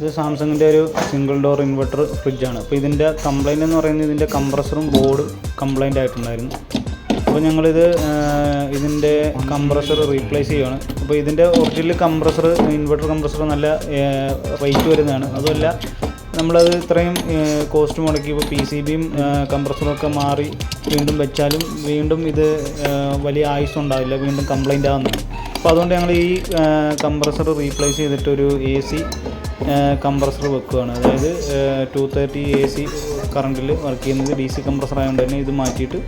ഇത് സാംസങ്ങിൻ്റെ ഒരു സിംഗിൾ ഡോർ ഇൻവെർട്ടർ ഫ്രിഡ്ജാണ്. അപ്പോൾ ഇതിൻ്റെ കംപ്ലൈൻറ്റ് എന്ന് പറയുന്നത് ഇതിൻ്റെ കംപ്രസറും ബോർഡ് കംപ്ലൈൻ്റ് ആയിട്ടുണ്ടായിരുന്നു. അപ്പോൾ ഞങ്ങളിത് ഇതിൻ്റെ കംപ്രസർ റീപ്ലേസ് ചെയ്യുകയാണ്. അപ്പോൾ ഇതിൻ്റെ ഒറിജിനൽ കംപ്രസർ ഇൻവെർട്ടർ കംപ്രസർ നല്ല റേറ്റ് വരുന്നതാണ്. അതുമല്ല നമ്മളത് ഇത്രയും കോസ്റ്റ് മുടക്കി ഇപ്പോൾ PCBയും കംപ്രസറും മാറി വീണ്ടും വെച്ചാലും വീണ്ടും ഇത് വലിയ ആയുസ് ഉണ്ടാവില്ല, വീണ്ടും കംപ്ലൈൻ്റ് ആകുന്നതാണ്. അപ്പോൾ അതുകൊണ്ട് ഞങ്ങൾ ഈ കംപ്രസർ റീപ്ലേസ് ചെയ്തിട്ടൊരു AC കംപ്രസർ വെക്കുകയാണ്. അതായത് 230 AC കറണ്ടിൽ വർക്ക് ചെയ്യുന്നത് DC കംപ്രസർ ആയതുകൊണ്ട് തന്നെ ഇത് മാറ്റിയിട്ട്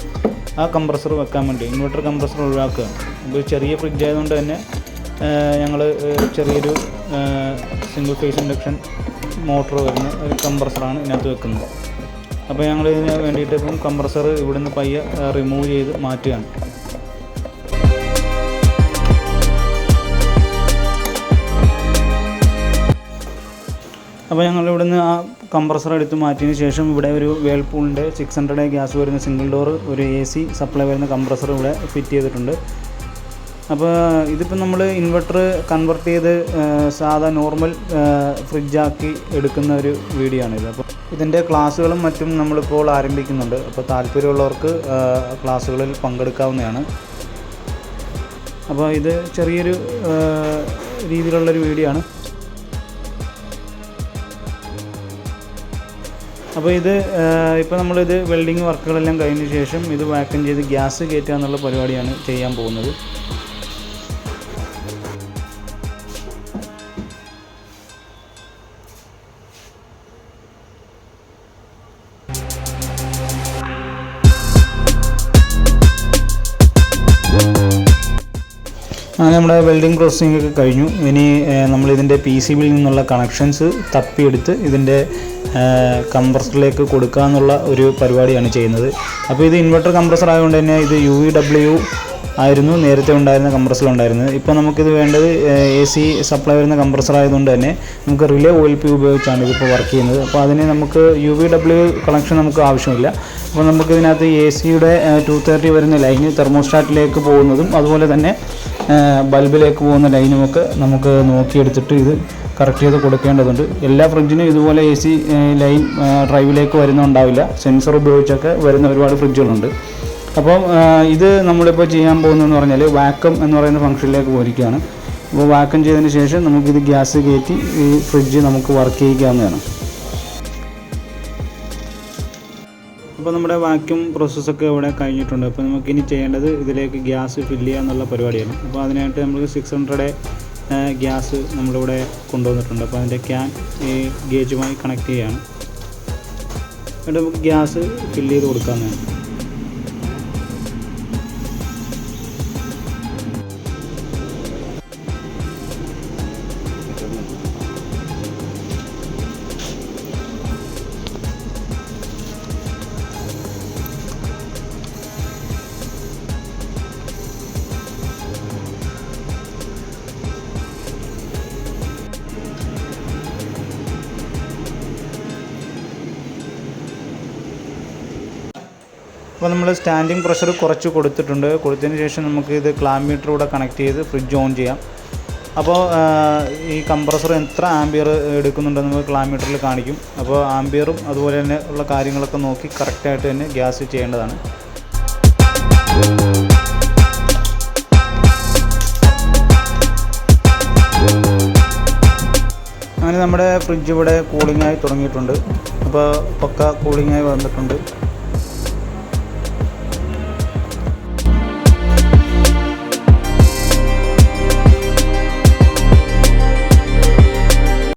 ആ കംപ്രസർ വെക്കാൻ വേണ്ടി ഇൻവെർട്ടർ കംപ്രസർ ഒഴിവാക്കുകയാണ്. അപ്പോൾ ചെറിയ ഫ്രിഡ്ജ് ആയതുകൊണ്ട് തന്നെ ഞങ്ങൾ ചെറിയൊരു സിംഗിൾ ഫേസ് ഇൻഡക്ഷൻ മോട്ടർ വരുന്ന ഒരു കംപ്രസറാണ് ഇതിനകത്ത് വെക്കുന്നത്. അപ്പോൾ ഞങ്ങൾ ഇതിന് വേണ്ടിയിട്ട് ഇപ്പം കംപ്രസർ ഇവിടുന്ന് പയ്യെ റിമൂവ് ചെയ്ത് മാറ്റുകയാണ്. അപ്പോൾ ഞങ്ങൾ ഇവിടുന്ന് ആ കംപ്രസർ എടുത്ത് മാറ്റിയതിന് ശേഷം ഇവിടെ ഒരു വേൾപൂളിൻ്റെ 600 ഗ്യാസ് വരുന്ന സിംഗിൾ ഡോർ ഒരു AC സപ്ലൈ വരുന്ന കംപ്രസർ ഇവിടെ ഫിറ്റ് ചെയ്തിട്ടുണ്ട്. അപ്പോൾ ഇതിപ്പോൾ നമ്മൾ ഇൻവെർട്ടർ കൺവെർട്ട് ചെയ്ത് സാധാ നോർമൽ ഫ്രിഡ്ജാക്കി എടുക്കുന്ന ഒരു വീഡിയോ ആണിത്. അപ്പോൾ ഇതിൻ്റെ ക്ലാസ്സുകളും മറ്റും നമ്മളിപ്പോൾ ആരംഭിക്കുന്നുണ്ട്. അപ്പോൾ താല്പര്യമുള്ളവർക്ക് ക്ലാസ്സുകളിൽ പങ്കെടുക്കാവുന്നതാണ്. അപ്പോൾ ഇത് ചെറിയൊരു രീതിയിലുള്ളൊരു വീഡിയോ ആണ്. അപ്പോൾ ഇത് ഇപ്പോൾ നമ്മളിത് വെൽഡിങ് വർക്കുകളെല്ലാം കഴിഞ്ഞ ശേഷം ഇത് വാക്യൂം ചെയ്ത് ഗ്യാസ് കയറ്റുക എന്നുള്ള പരിപാടിയാണ് ചെയ്യാൻ പോകുന്നത്. അങ്ങനെ നമ്മുടെ വെൽഡിങ് പ്രോസസ്സിംഗ് ഒക്കെ കഴിഞ്ഞു. ഇനി നമ്മളിതിൻ്റെ PCBയിൽ നിന്നുള്ള കണക്ഷൻസ് തപ്പിയെടുത്ത് ഇതിൻ്റെ കംപ്രസറിലേക്ക് കൊടുക്കുക എന്നുള്ള ഒരു പരിപാടിയാണ് ചെയ്യുന്നത്. അപ്പോൾ ഇത് ഇൻവെർട്ടർ കംപ്രസർ ആയതുകൊണ്ട് തന്നെ ഇത് UVW ആയിരുന്നു നേരത്തെ ഉണ്ടായിരുന്ന കംപ്രസർ ഉണ്ടായിരുന്നത്. ഇപ്പോൾ നമുക്കിത് വേണ്ടത് AC സപ്ലൈ വരുന്ന കംപ്രസർ ആയതുകൊണ്ട് തന്നെ നമുക്ക് റിലേ OLP ഉപയോഗിച്ചാണ് ഇതിപ്പോൾ വർക്ക് ചെയ്യുന്നത്. അപ്പോൾ അതിന് നമുക്ക് UVW കണക്ഷൻ നമുക്ക് ആവശ്യമില്ല. അപ്പോൾ നമുക്കിതിനകത്ത് AC-യുടെ 230 വരുന്ന ലൈന് തെർമോസ്റ്റാറ്റിലേക്ക് പോകുന്നതും അതുപോലെ തന്നെ ബൾബിലേക്ക് പോകുന്ന ലൈനുമൊക്കെ നമുക്ക് നോക്കിയെടുത്തിട്ട് ഇത് കറക്റ്റ് ചെയ്ത് കൊടുക്കേണ്ടതുണ്ട്. എല്ലാ ഫ്രിഡ്ജിനും ഇതുപോലെ AC ലൈൻ ഡ്രൈവിലേക്ക് വരുന്നുണ്ടാവില്ല. സെൻസർ ഉപയോഗിച്ചൊക്കെ വരുന്ന ഒരുപാട് ഫ്രിഡ്ജുകളുണ്ട്. അപ്പം ഇത് നമ്മളിപ്പോൾ ചെയ്യാൻ പോകുന്നതെന്ന് പറഞ്ഞാൽ വാക്വം എന്ന് പറയുന്ന ഫംഗ്ഷനിലേക്ക് പോയിരിക്കുകയാണ്. അപ്പോൾ വാക്വം ചെയ്തതിന് ശേഷം നമുക്കിത് ഗ്യാസ് കയറ്റി ഈ ഫ്രിഡ്ജ് നമുക്ക് വർക്ക് ചെയ്യിക്കാവുന്നതാണ്. അപ്പോൾ നമ്മുടെ വാക്യൂം പ്രോസസ്സൊക്കെ ഇവിടെ കഴിഞ്ഞിട്ടുണ്ട്. അപ്പോൾ നമുക്കിനി ചെയ്യേണ്ടത് ഇതിലേക്ക് ഗ്യാസ് ഫില്ല് ചെയ്യുക എന്നുള്ള പരിപാടിയാണ്. അപ്പോൾ അതിനായിട്ട് നമ്മൾ 600 ഗ്യാസ് നമ്മളിവിടെ കൊണ്ടുവന്നിട്ടുണ്ട്. അപ്പോൾ അതിൻ്റെ ക്യാൻ ഈ ഗേജുമായി കണക്ട് ചെയ്യുകയാണ്. എന്നിട്ട് നമുക്ക് ഗ്യാസ് ഫില്ല് ചെയ്ത് കൊടുക്കാവുന്നതാണ്. അപ്പോൾ നമ്മൾ സ്റ്റാൻഡിങ് പ്രഷർ കുറച്ച് കൊടുത്തിട്ടുണ്ട്. കൊടുത്തതിന് ശേഷം നമുക്ക് ഇത് ക്ലാമ്പ് മീറ്ററൂടെ കണക്ട് ചെയ്ത് ഫ്രിഡ്ജ് ഓൺ ചെയ്യാം. അപ്പോൾ ഈ കംപ്രസർ എത്ര ആംബിയർ എടുക്കുന്നുണ്ടെന്ന് നമുക്ക് ക്ലാമ്പ് മീറ്ററിൽ കാണിക്കും. അപ്പോൾ ആംബിയറും അതുപോലെ തന്നെ ഉള്ള കാര്യങ്ങളൊക്കെ നോക്കി കറക്റ്റായിട്ട് തന്നെ ഗ്യാസ് ചെയ്യേണ്ടതാണ്. അങ്ങനെ നമ്മുടെ ഫ്രിഡ്ജ് ഇവിടെ കൂളിംഗായി തുടങ്ങിയിട്ടുണ്ട്. അപ്പോൾ പക്ക കൂളിംഗായി വന്നിട്ടുണ്ട്.